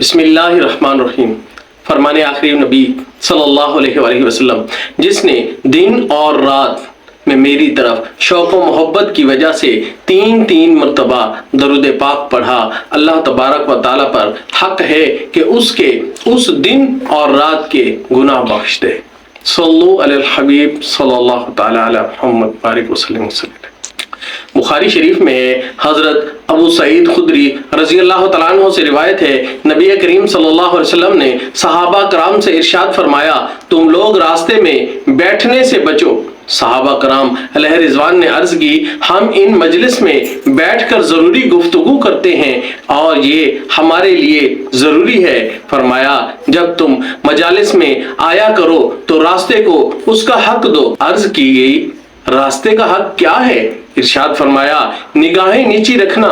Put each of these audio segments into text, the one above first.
بسم اللہ الرحمن الرحیم۔ فرمان آخری نبی صلی اللہ علیہ وآلہ وسلم، جس نے دن اور رات میں میری طرف شوق و محبت کی وجہ سے تین مرتبہ درود پاک پڑھا، اللہ تبارک و تعالیٰ پر حق ہے کہ اس دن اور رات کے گناہ بخش دے۔ صلو علی الحبیب صلی اللہ تعالیٰ علی محمد بارک وسلم۔ بخاری شریف میں حضرت ابو سعید خدری رضی اللہ تعالیٰ عنہ سے روایت ہے، نبی کریم صلی اللہ علیہ وسلم نے صحابہ کرام سے ارشاد فرمایا، تم لوگ راستے میں بیٹھنے سے بچو۔ صحابہ کرام علیہ رضوان نے عرض کی، ہم ان مجلس میں بیٹھ کر ضروری گفتگو کرتے ہیں اور یہ ہمارے لیے ضروری ہے۔ فرمایا، جب تم مجالس میں آیا کرو تو راستے کو اس کا حق دو۔ عرض کی گئی، راستے کا حق کیا ہے؟ ارشاد فرمایا، نگاہیں نیچی رکھنا،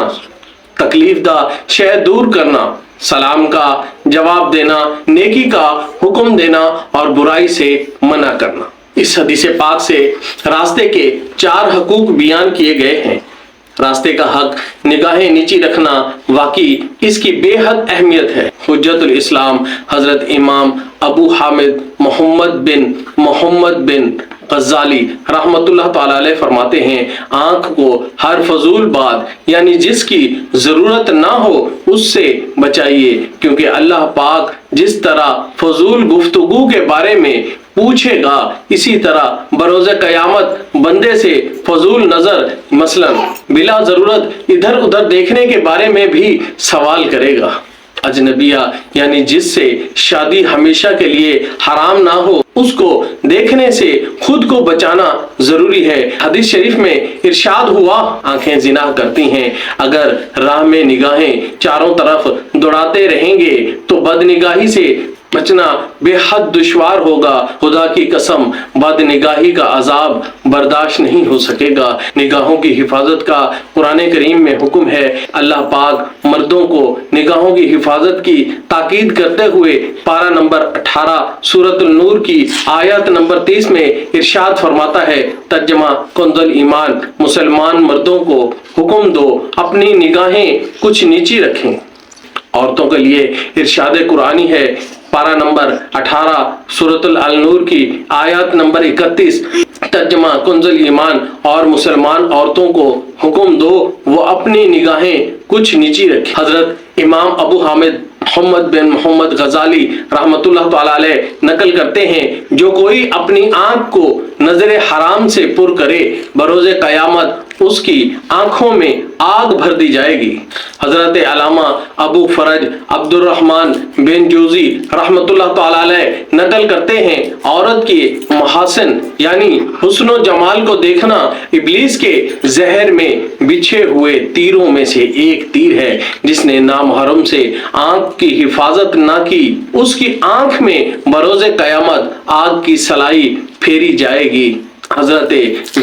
تکلیف دہ شے دور کرنا، سلام کا جواب دینا، نیکی کا حکم دینا اور برائی سے منع کرنا۔ اس حدیث پاک سے راستے کے 4 حقوق بیان کیے گئے ہیں۔ راستے کا حق نگاہیں نیچی رکھنا، واقعی اس کی بے حد اہمیت ہے۔ حجت الاسلام حضرت امام ابو حامد محمد بن غزالی رحمت اللہ تعالیٰ علیہ فرماتے ہیں، آنکھ کو ہر فضول بات یعنی جس کی ضرورت نہ ہو اس سے بچائیے، کیونکہ اللہ پاک جس طرح فضول گفتگو کے بارے میں پوچھے گا، اسی طرح بروز قیامت بندے سے فضول نظر مثلا بلا ضرورت ادھر ادھر دیکھنے کے بارے میں بھی سوال کرے گا۔ اجنبیہ یعنی جس سے شادی ہمیشہ کے لیے حرام نہ ہو، اس کو دیکھنے سے خود کو بچانا ضروری ہے۔ حدیث شریف میں ارشاد ہوا، آنکھیں زنا کرتی ہیں، اگر راہ میں نگاہیں چاروں طرف دوڑاتے رہیں گے تو بد نگاہی سے بچنا بے حد دشوار ہوگا۔ خدا کی قسم، بد نگاہی کا عذاب برداشت نہیں ہو سکے گا۔ نگاہوں کی حفاظت کا قرآن کریم میں حکم ہے۔ اللہ پاک مردوں کو نگاہوں کی حفاظت کی تاکید کرتے ہوئے پارہ نمبر 18 سورۃ النور کی آیت نمبر 30 میں ارشاد فرماتا ہے، ترجمہ کنز ایمان، مسلمان مردوں کو حکم دو اپنی نگاہیں کچھ نیچی رکھیں۔ عورتوں کے لیے ارشاد قرآنی ہے، پارہ نمبر 18 سورۃ النور کی آیت نمبر 31، ترجمہ کنز ایمان، اور مسلمان عورتوں کو حکم دو وہ اپنی نگاہیں کچھ نیچی رکھیں۔ حضرت امام ابو حامد محمد غزالی رحمت اللہ تعالیٰ علیہ نقل کرتے ہیں، جو کوئی اپنی آنکھ کو نظر حرام سے پر کرے، بروز قیامت اس کی آنکھوں میں آگ بھر دی جائے گی۔ حضرت علامہ ابو فرج عبد الرحمن بن جوزی رحمت اللہ تعالیٰ علیہ نقل کرتے ہیں، عورت کے محاسن یعنی حسن و جمال کو دیکھنا ابلیس کے زہر میں بچھے ہوئے تیروں میں سے ایک تیر ہے۔ جس نے نامحرم سے آنکھ کی حفاظت نہ کی، اس کی آنکھ میں بروز قیامت آگ کی سلائی پھیری جائے گی۔ حضرت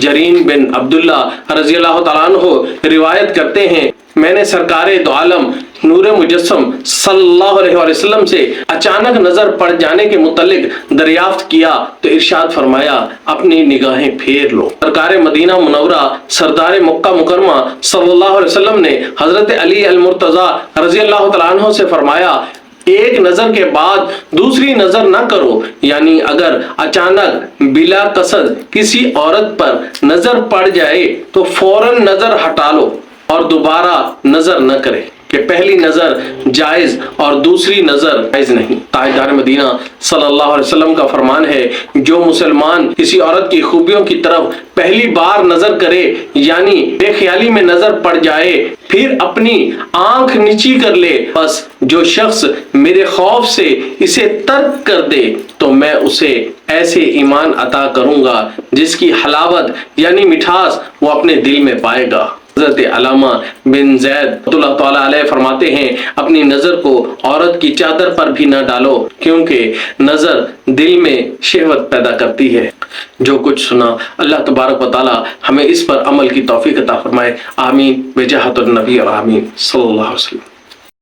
جرین بن عبداللہ رضی اللہ تعالیٰ عنہ روایت کرتے ہیں، میں نے سرکار دو عالم نور مجسم صلی اللہ علیہ وسلم سے اچانک نظر پڑ جانے کے متعلق دریافت کیا تو ارشاد فرمایا، اپنی نگاہیں پھیر لو۔ سرکار مدینہ منورہ سردار مکہ مکرمہ صلی اللہ علیہ وسلم نے حضرت علی المرتضی رضی اللہ تعالیٰ عنہ سے فرمایا، ایک نظر کے بعد دوسری نظر نہ کرو، یعنی اگر اچانک بلا قصد کسی عورت پر نظر پڑ جائے تو فوراً نظر ہٹا لو اور دوبارہ نظر نہ کرے، کہ پہلی نظر جائز اور دوسری نظر جائز نہیں۔ تاجدار مدینہ صلی اللہ علیہ وسلم کا فرمان ہے، جو مسلمان کسی عورت کی خوبیوں کی طرف پہلی بار نظر کرے یعنی بے خیالی میں نظر پڑ جائے پھر اپنی آنکھ نیچی کر لے، بس جو شخص میرے خوف سے اسے ترک کر دے تو میں اسے ایسے ایمان عطا کروں گا جس کی حلاوت یعنی مٹھاس وہ اپنے دل میں پائے گا۔ حضرت علامہ بن زید اللہ تعالیٰ علیہ فرماتے ہیں، اپنی نظر کو عورت کی چادر پر بھی نہ ڈالو، کیونکہ نظر دل میں شہوت پیدا کرتی ہے۔ جو کچھ سنا اللہ تبارک و تعالیٰ ہمیں اس پر عمل کی توفیق عطا فرمائے، آمین بجاہت النبی اور آمین صلی اللہ علیہ وسلم۔